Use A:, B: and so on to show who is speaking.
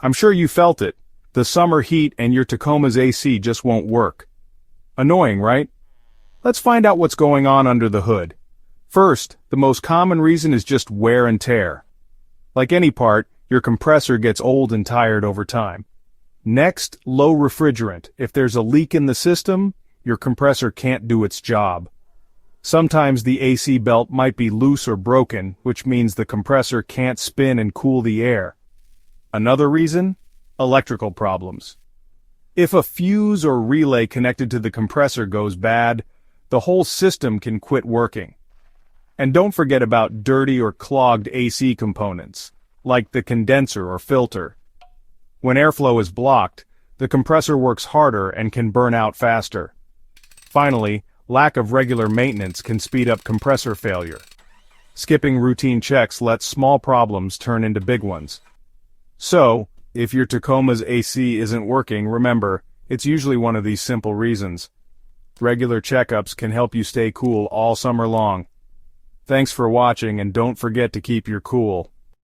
A: I'm sure you felt it. The summer heat and your Tacoma's AC just won't work. Annoying, right? Let's find out what's going on under the hood. First, the most common reason is just wear and tear. Like any part, your compressor gets old and tired over time. Next, low refrigerant. If there's a leak in the system, your compressor can't do its job. Sometimes the AC belt might be loose or broken, which means the compressor can't spin and cool the air. Another reason? Electrical problems. If a fuse or relay connected to the compressor goes bad, the whole system can quit working. And don't forget about dirty or clogged AC components, like the condenser or filter. When airflow is blocked, the compressor works harder and can burn out faster. Finally, lack of regular maintenance can speed up compressor failure. Skipping routine checks lets small problems turn into big ones. So, if your Tacoma's AC isn't working, remember, it's usually one of these simple reasons. Regular checkups can help you stay cool all summer long. Thanks for watching, and don't forget to keep your cool.